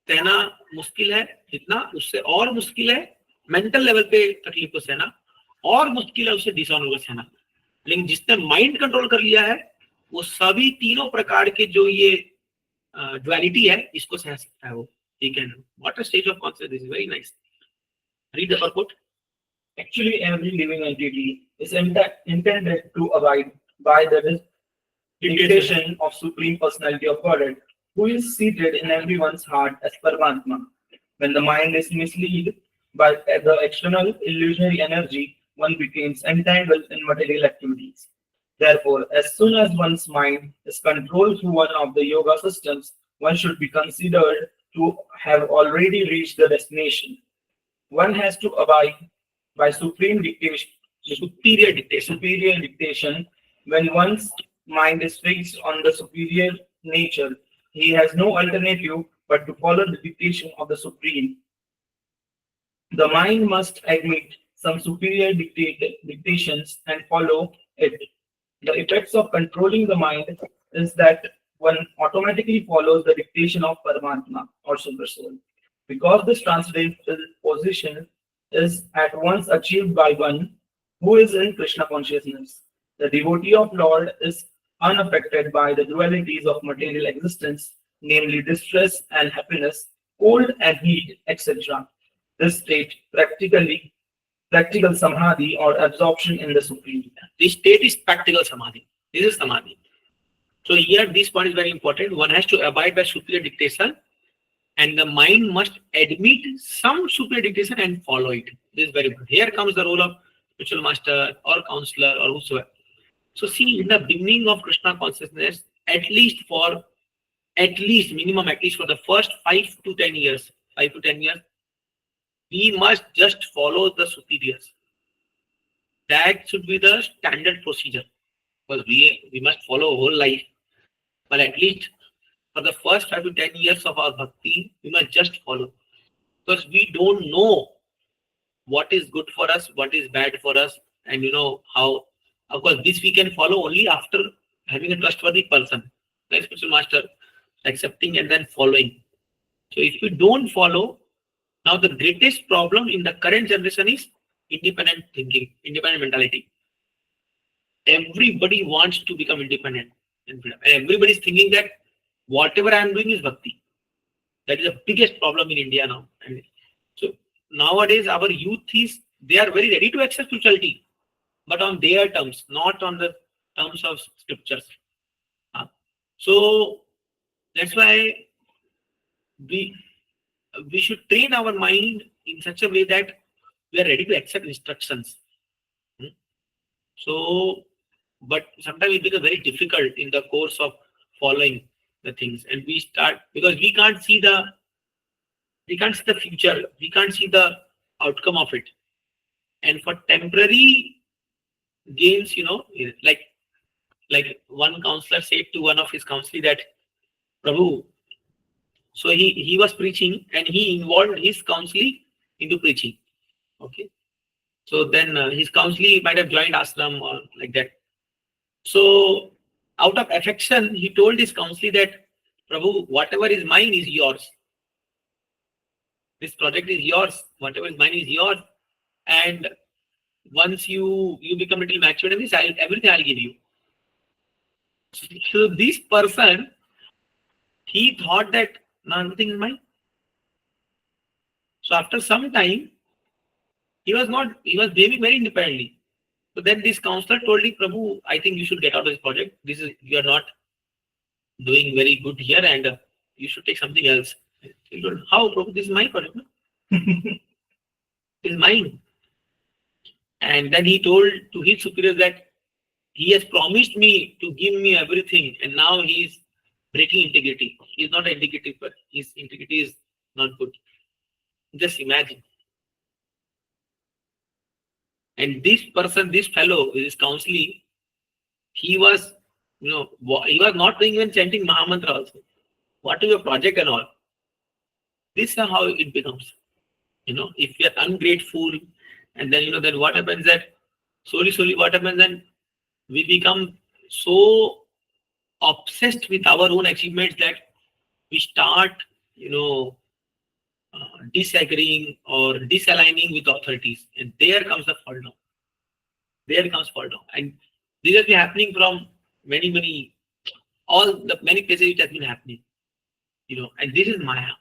सहना मुश्किल है जितना, उससे और मुश्किल है मेंटल लेवल पे तकलीफ को सहना, और मुश्किल है उससे डिसऑर्डर को सहना. लेकिन जिसने माइंड कंट्रोल कर लिया है, वो सभी तीनों प्रकार के जो ये ड्युअलिटी है, इसको सह सकता है वो. ठीक है. What a stage of consciousness. This is very nice. Read the purport. Actually, every living entity is intended to abide by the dictation of Supreme Personality of Godhead, who is seated in everyone's heart as Paramatma. When the mind is misled by the external illusionary energy, one becomes entangled in material activities. Therefore, as soon as one's mind is controlled through one of the yoga systems, one should be considered to have already reached the destination. One has to abide by supreme dictation, superior dictation. When one's mind is fixed on the superior nature, he has no alternative but to follow the dictation of the supreme. The mind must admit some superior dictations and follow it. The effects of controlling the mind is that one automatically follows the dictation of Paramatma or Super Soul. Because this transcendental position is at once achieved by one who is in Krishna consciousness, the devotee of Lord is unaffected by the dualities of material existence, namely distress and happiness, cold and heat, etc. This state practical samadhi or absorption in the supreme. This state is practical samadhi. This is samadhi. So here this point is very important. One has to abide by superior dictation, and the mind must admit some superior dictation and follow it. This is very important. Here comes the role of spiritual master or counselor or whosoever. So see, in the beginning of Krishna consciousness, at least for the first 5 to 10 years, we must just follow the superiors. That should be the standard procedure. Because we must follow whole life. But at least for the first 5 to 10 years of our bhakti, we must just follow. Because we don't know what is good for us, what is bad for us, and how. Of course, this we can follow only after having a trustworthy person, like spiritual master, accepting and then following. So if we don't follow, now the greatest problem in the current generation is independent thinking, independent mentality. Everybody wants to become independent. And everybody is thinking that whatever I am doing is bhakti. That is the biggest problem in India now. And so nowadays our youth they are very ready to accept spirituality, but on their terms, not on the terms of scriptures. So that's why we should train our mind in such a way that we are ready to accept instructions. So, but sometimes it becomes very difficult in the course of following the things, and because we can't see the future, we can't see the outcome of it, and for temporary gains, like one counselor said to one of his counselors that, Prabhu, so he was preaching and he involved his counseling into preaching. Okay. So then his counseling might have joined ashram or like that. So out of affection, he told his counselor that, Prabhu, whatever is mine is yours. This project is yours. Whatever is mine is yours. And once you become a little matured in this, everything I'll give you. So this person, he thought that nothing is mine. So after some time, he was behaving very independently. So then this counselor told him, Prabhu, I think you should get out of this project. You are not doing very good here, and you should take something else. He told, how, Prabhu? This is my project. This is mine. And then he told to his superiors that he has promised me to give me everything, and now he is breaking integrity. He is not an integrity, but his integrity is not good. Just imagine. And this person, this fellow, this counseling, he was not doing even chanting Mahamantra also. What is your project and all? This is how it becomes. If we are ungrateful, and then then what happens that slowly what happens then we become so obsessed with our own achievements that we start disagreeing or disaligning with authorities, and there comes the fall down. And this has been happening from many places. It has been happening, and this is Maya.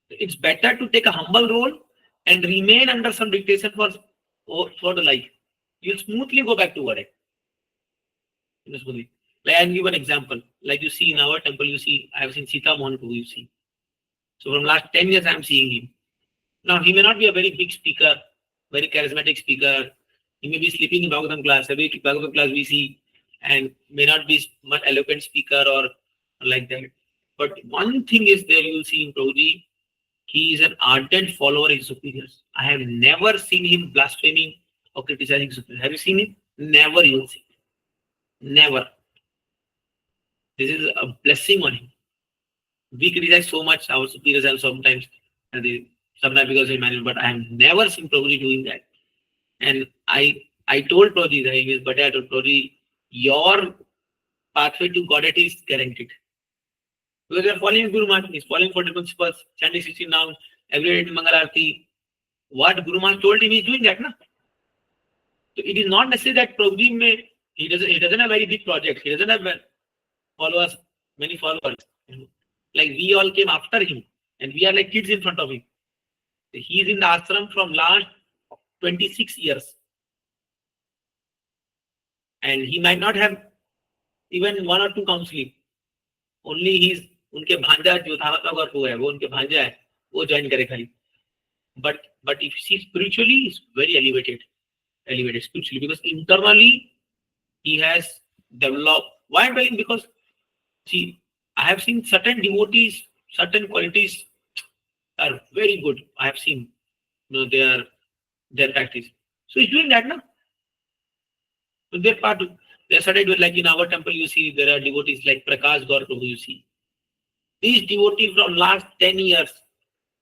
It's better to take a humble role and remain under some dictation for the life. You'll smoothly go back to work. Smoothly. Like I'll give an example. Like you see in our temple, you see, I have seen Sita Mohan Prabhu, you see. So from last 10 years, I'm seeing him. Now, he may not be a very big speaker, very charismatic speaker. He may be sleeping in Bhagavatam class. Every Bhagavatam class we see, and may not be much eloquent speaker or like that. But one thing is there you see in Prabhuji, he is an ardent follower of his superiors. I have never seen him blaspheming or criticizing superiors. Have you seen him? Never you will see. Never. This is a blessing on him. We criticize so much our superiors and sometimes because they manage, but I have never seen Prabhuji doing that. And I told Prabhuji, I told Prabhuji, your pathway to Godhead is guaranteed. Because you are following Guru Maharaj, he is following 40 principles, chanting 16 now, every day in Mangal Aarti. What Guru Maharaj told him, he is doing that, na? So it is not necessary that Prabhuji he doesn't have very big project. He doesn't have many followers. Like we all came after him, and we are like kids in front of him. He is in the ashram from last 26 years. And he might not have even 1 or 2 counseling. Only उनके भांजा जो था वो है, वो उनके भांजा है, वो join करे खाली. But if you see spiritually, he's very elevated spiritually, because internally he has developed. Why I'm telling? Because see, I have seen certain devotees, certain qualities are very good. I have seen, their practice. So he's doing that, na? So they're part of. They started with, like in our temple, you see there are devotees like Prakash Gaur Prabhu, you see. These devotees from last 10 years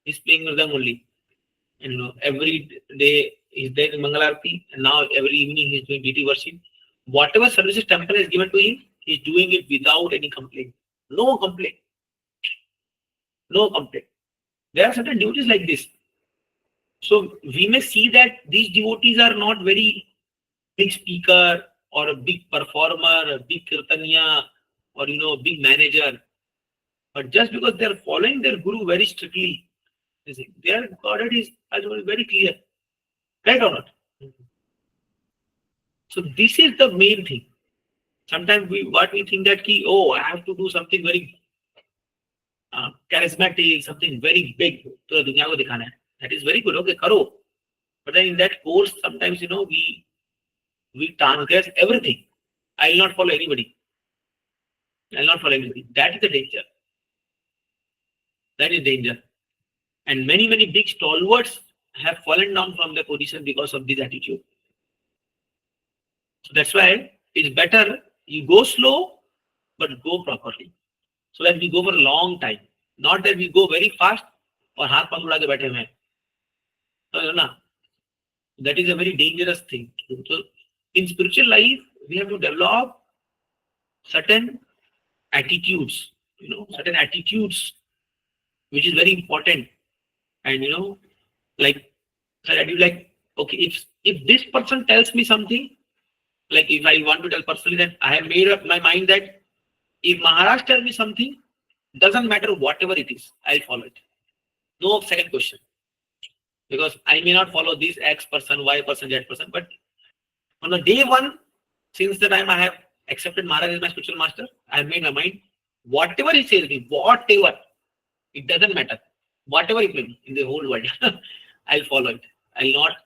is playing with them only. And every day he's there in Mangal Aarti, and now every evening he's doing deity worship. Whatever services temple has given to him, he's doing it without any complaint. No complaint. No complaint. There are certain devotees like this. So we may see that these devotees are not very big speaker or a big performer, a big kirtaniya, or big manager. But just because they are following their guru very strictly, their Godhead is very clear. Right or not? So this is the main thing. Sometimes we think that I have to do something very charismatic, something very big to the dunya ko dikhana hai. That is very good. Okay, karo. But then in that course, sometimes we transgress everything. I will not follow anybody. That is the danger. That is danger. And many big stalwarts have fallen down from their position because of this attitude. So that's why it's better you go slow, but go properly. So that we go for a long time. Not that we go very fast or haath pang uda ke baithe hue. No. That is a very dangerous thing. So in spiritual life, we have to develop certain attitudes, which is very important. And like okay, if this person tells me something, like if I want to tell personally, then I have made up my mind that if Maharaj tells me something, doesn't matter whatever it is, I'll follow it. No second question. Because I may not follow this X person, Y person, Z person, but on the day one, since the time I have accepted Maharaj as my spiritual master, I have made my mind, whatever he says me, whatever, it doesn't matter. Whatever it may be in the whole world, I'll follow it. I'll not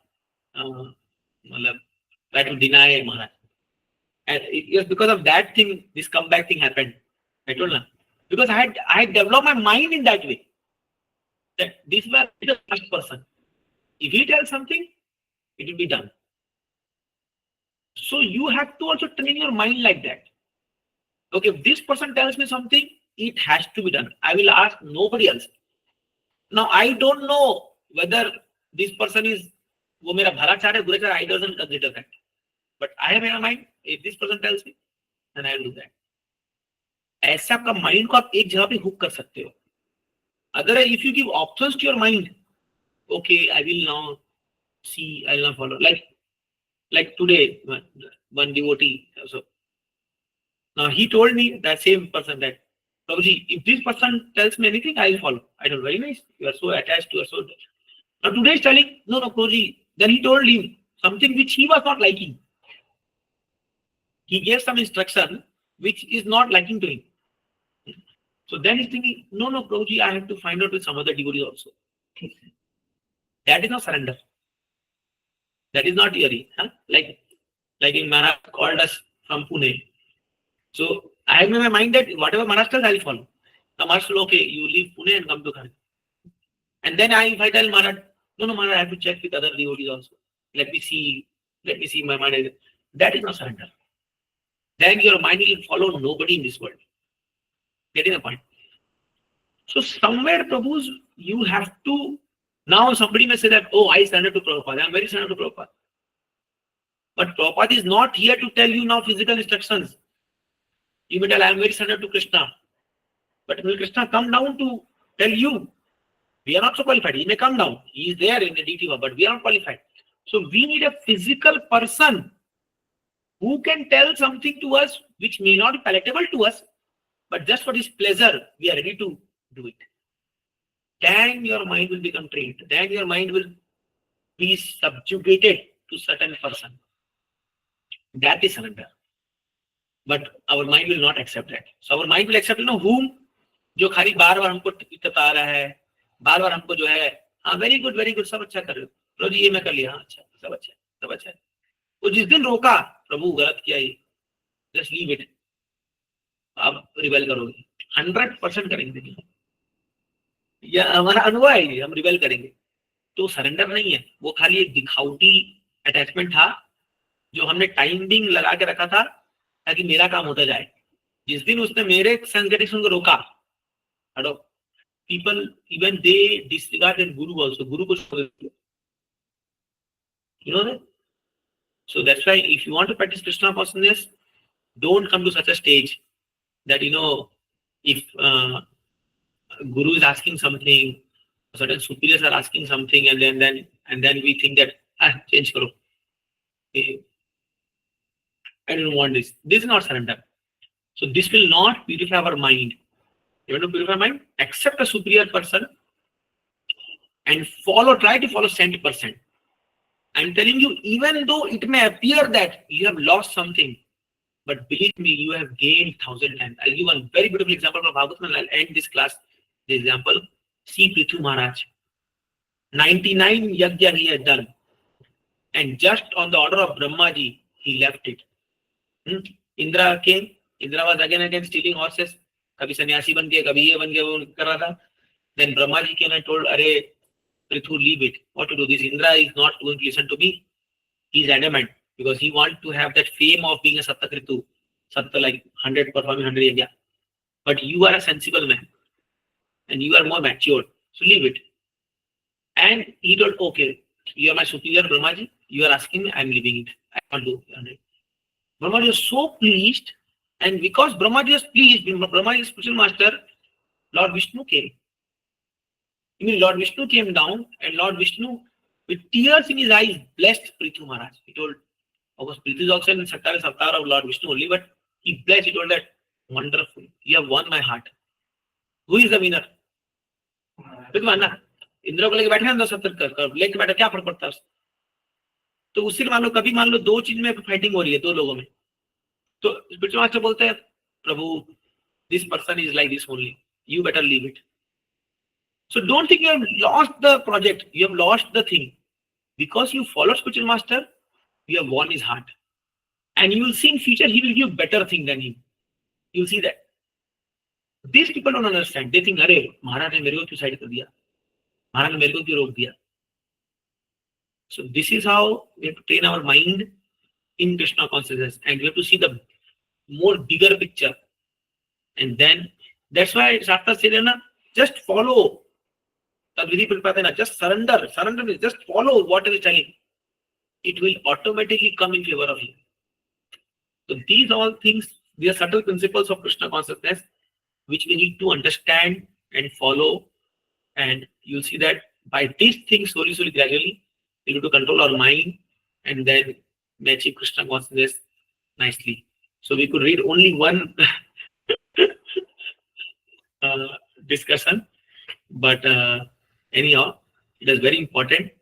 try to deny Maharaj. And it was because of that thing, this comeback thing happened. I told her. Because I had developed my mind in that way. That this was the first person. If he tells something, it will be done. So you have to also train your mind like that. Okay, if this person tells me something, it has to be done. I will ask nobody else. Now I don't know whether this person is वो मेरा भला चाह रहा है बुरा चाह रहा है, I doesn't consider that. But I have in my mind, if this person tells me, then I will do that. ऐसा आपका माइंड को आप एक जगह पे हुक कर सकते हो. अगर if you give options to your mind, okay, I will now see, I will not follow. Like today, one devotee. So now he told me, that same person, that Prabhuji, if this person tells me anything, I will follow. I told, very nice. You are so attached. You are so. Now today is telling, no, Prabhuji. Then he told him something which he was not liking. He gave some instruction which is not liking to him. So then he's thinking, no, Prabhuji, I have to find out with some other devotee also. That is not surrender. That is not theory. Huh? Like in Maharaj called us from Pune. So I have in my mind that whatever Maharaj tells, I will follow. The Maharaj said, okay, you leave Pune and come to Kharagpur. And then if I tell Maharaj, no, Maharaj, I have to check with other devotees also. Let me see my mind. That is not surrender. Then your mind will follow nobody in this world. Getting the point? So somewhere, Prabhus, you have to, now somebody may say that, oh, I surrender to Prabhupada. I am very surrender to Prabhupada. But Prabhupada is not here to tell you now physical instructions. You may tell, I am very surrender to Krishna. But will Krishna come down to tell you? We are not so qualified. He may come down. He is there in the DTV, but we are not qualified. So we need a physical person who can tell something to us which may not be palatable to us, but just for his pleasure, we are ready to do it. Then your mind will become trained. Then your mind will be subjugated to certain person. That is surrender. But our mind will not accept that. So our mind will accept, whom जो खाली बार-बार हमको बता रहा है, बार-बार हमको जो है, हाँ वेरी गुड सब अच्छा कर रहे हो, प्रभु जी ये मैं कर लिया, हाँ अच्छा सब अच्छा है. वो जिस दिन रोका प्रभु गलत किया ये, जस्ट लीव इट, आप रिबेल करोगे, 100% करेंगे. या हमारा अनुभव है, हम रिबेल करेंगे. तो सरेंडर नहीं है, वो खाली एक दिखावटी अटैचमेंट था जो हमने टाइमिंग लगा के रखा था ताकि मेरा काम होता जाए. जिस दिन उसने मेरे सेंसिटिविटी को रोका, people even they disregarded Guru also. Guru ko छोड़ दिया. You know that? So that's why if you want to practice Krishna consciousness, don't come to such a stage that if Guru is asking something, certain superiors are asking something, and then we think that change karo. I don't want this. This is not surrender. So this will not purify our mind. You want to purify mind? Accept a superior person and try to follow 100%. I'm telling you, even though it may appear that you have lost something, but believe me, you have gained 1,000 times. I'll give one very beautiful example from Bhagavatam, and I'll end this class. The example, see Prithu Maharaj. 99 yajna he had done. And just on the order of Brahmaji, he left it. Indra came. Indra was again stealing horses. कभी सन्यासी बन गया, कभी ये बन गया, वो कर रहा था. Then Brahma ji came and told, "Arey, Prithu, leave it. What to do? This Indra is not going to listen to me. He's adamant because he wants to have that fame of being a Sattakritu, Satta like 100 performing 100 yajna. But you are a sensible man, and you are more matured, so leave it." And he told, "Okay, you are my superior, Brahma ji. You are asking me, I am leaving it. I can't do it." Brahma ji was so pleased. And because Brahmaji was pleased, Brahmaji's spiritual master, Lord Vishnu came. Lord Vishnu came down, and Lord Vishnu, with tears in his eyes, blessed Prithu Maharaj. He told, of course, Prithu is also in Sattara of Lord Vishnu only, but he blessed, he told that, wonderful, you have won my heart. Who is the winner? Prithu ना इंद्र को लेके बैठे हैं 70 कर लेके बैठा, क्या फर्क पड़ता है? तो उससे कभी मान लो दो चीज में फाइटिंग हो रही है, दो लोगों में. तो स्पिरिचुअल मास्टर बोलते हैं, प्रभु, this person is like this only. You better leave it. So don't think you have lost the project. You have lost the thing. Because you followed spiritual master, you have won his heart. And you will see in future, he will give better thing than him. You will see that. These people don't understand. They think, अरे महाराज ने मेरे को क्यों side कर दिया, महाराज ने मेरे को क्यों रोक दिया. So this is how we have to train our mind in Krishna consciousness, and we have to see the more bigger picture. And then that's why Shastra said, just follow. Just surrender. Surrender is just follow what it is telling. It will automatically come in favor of you. So these all things, these are subtle principles of Krishna consciousness, which we need to understand and follow. And you'll see that by these things, slowly, gradually, we need to control our mind and then achieve Krishna consciousness nicely. So we could read only one discussion, but anyhow, it is very important.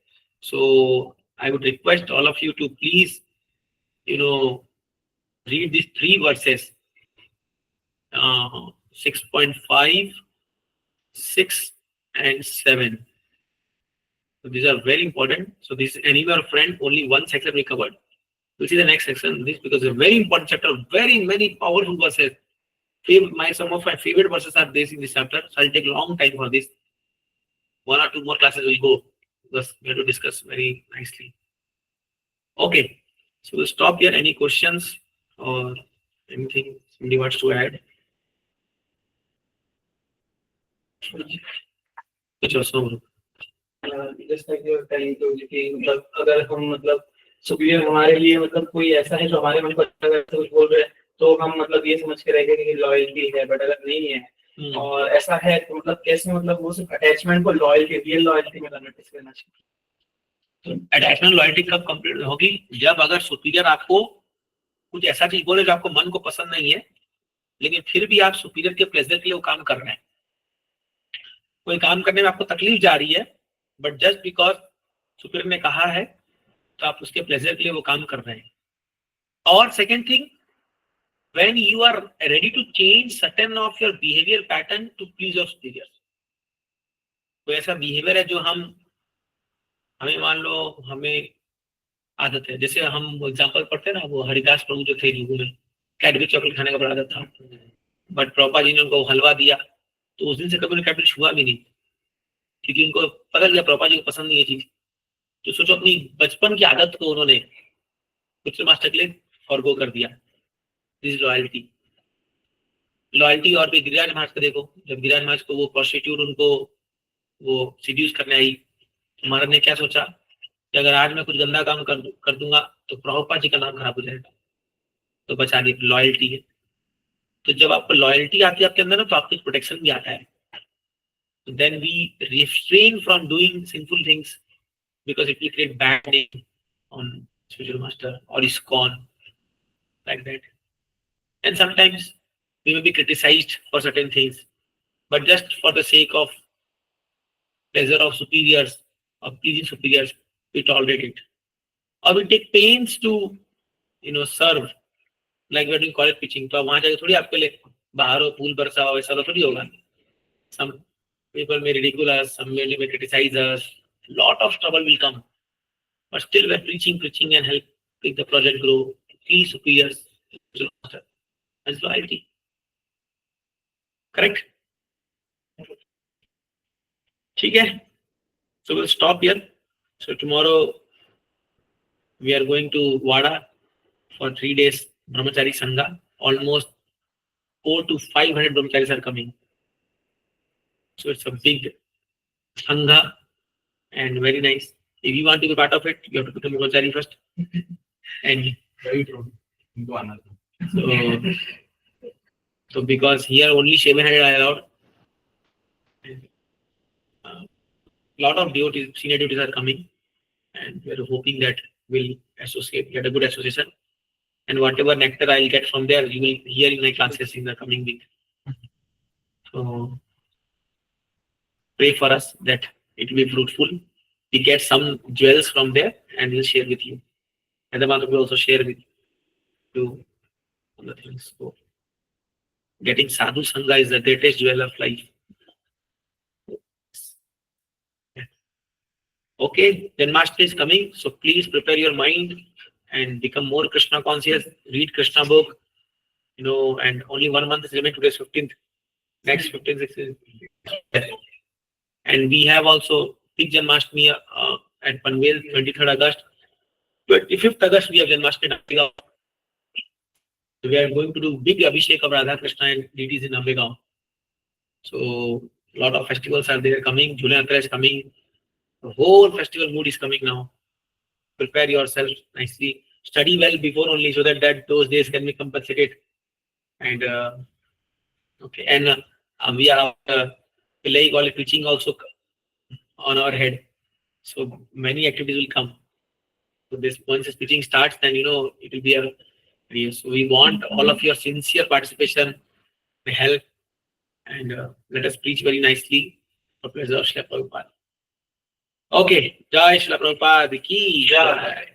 So I would request all of you to please, read these 3 verses 6.5, 6 and 7. So these are very important. So this is anywhere friend, only one section we covered. We'll see the next section. This because a very important chapter, very many powerful verses. Some of my favorite verses are this in this chapter. So I'll take a long time for this. 1 or 2 more classes will go because we have to discuss very nicely. Okay, so we'll stop here. Any questions or anything somebody wants to add? जैसा कि बताइए तो कि मतलब अगर हम मतलब superior हमारे लिए मतलब कोई ऐसा है जो हमारे मन को अच्छा लगता है कुछ बोल रहे हैं तो हम मतलब ये समझ के रहेंगे कि लॉयल्टी है, बट अगर नहीं है और ऐसा है तो मतलब कैसे मतलब वो सिर्फ अटैचमेंट को लॉयल्टी, रियल लॉयल्टी में कन्वर्ट करना चाहिए। तो अटैचमेंट लॉयल्टी कब कंप्लीट होगी? जब अगर सुपीरियर आपको कुछ ऐसा चीज बोले जो आपको मन को पसंद नहीं है, लेकिन फिर भी आप सुपीरियर के प्लेजर के लिए वो काम कर रहे हैं। कोई काम करने में आपको तकलीफ जा रही है, बट जस्ट बिकॉज सुपीरियर ने कहा है तो आप उसके प्लेजर के लिए वो काम कर रहे हैं। और second thing, when you are ready to change certain of your behaviour pattern to please your superior. कोई ऐसा बिहेवियर है जो हमें मान लो हमें आदत है, जैसे हम एग्जाम्पल पढ़ते हैं ना, वो हरिदास प्रभु जो थे युग में कैडबरी चॉकलेट खाने का बड़ा आदत था, बट प्रभुपाद जी ने उनको हलवा दिया तो उस दिन से कभी उन्हें कैडबरी छुआ भी नहीं, क्योंकि उनको पता चला प्रभुपाद जी को पसंद नहीं है चीज। तो सोचो अपनी बचपन की आदत को उन्होंने कुछ मास्टर के लिए फॉरगो कर दिया। This loyalty. लॉयल्टी और भी गिरिराज महाराज को देखो, जब गिरिराज महाराज को वो प्रोस्टिट्यूट उनको वो सीड्यूस करने आई, महाराज ने क्या सोचा कि अगर आज मैं कुछ गंदा काम कर दूंगा तो प्रभुपाद जी का नाम खराब हो जाएगा, तो बचा दी। लॉयल्टी है। तो जब आपको लॉयल्टी आती है आपके अंदर ना, तो आपको प्रोटेक्शन भी आता है। Then we refrain from doing sinful things because it will create bad name on spiritual master or ISKCON, like that. And sometimes we may be criticized for certain things, but just for the sake of pleasure of superiors, of pleasing superiors, we tolerate it. Or we take pains to, serve, like we are doing college pitching. तो वहाँ जाके थोड़ी आपके लिए बाहर हो, pool बरसाओ, ऐसा तो थोड़ी होगा। Some people may ridicule us, some may criticize us. Lot of trouble will come, but still we're preaching and helping the project grow. Please superiors, as loyalty. Correct? ठीक है? So we'll stop here. So tomorrow we are going to Wada for 3 days Brahmachari Sangha. Almost 400 to 500 Brahmacharis are coming. So it's a big Sangha. And very nice. If you want to be part of it, you have to become a brahmachari first. And so because here only 700 are allowed, lot of devotees, senior devotees are coming, and we are hoping that we'll get a good association. And whatever nectar I'll get from there, you will hear in my classes in the coming week. So pray for us that it will be fruitful. We get some jewels from there and we'll share with you. And the Madhu will also share with you other things. So, getting sadhu sangha is the greatest jewel of life. Okay, then Master is coming. So please prepare your mind and become more Krishna conscious. Read Krishna book. And only 1 month is remaining. Today is 15th. Next 15th, 16th. And we have also big Janmashtami at Panvel, 23rd August. 25th August, we have Janmashtami in Ambegaon. So we are going to do big Abhishek of Radha Krishna and deities in Ambegaon. So a lot of festivals are there coming. Julian Atra is coming. The whole festival mood is coming now. Prepare yourself nicely. Study well before only so that those days can be compensated. And okay, and we are Pillai College preaching also on our head. So many activities will come. So this once this preaching starts, then it will be so we want all of your sincere participation, help, and let us preach very nicely for pleasure of Srila Prabhupada. Okay, Jai Srila Prabhupada ki Jai.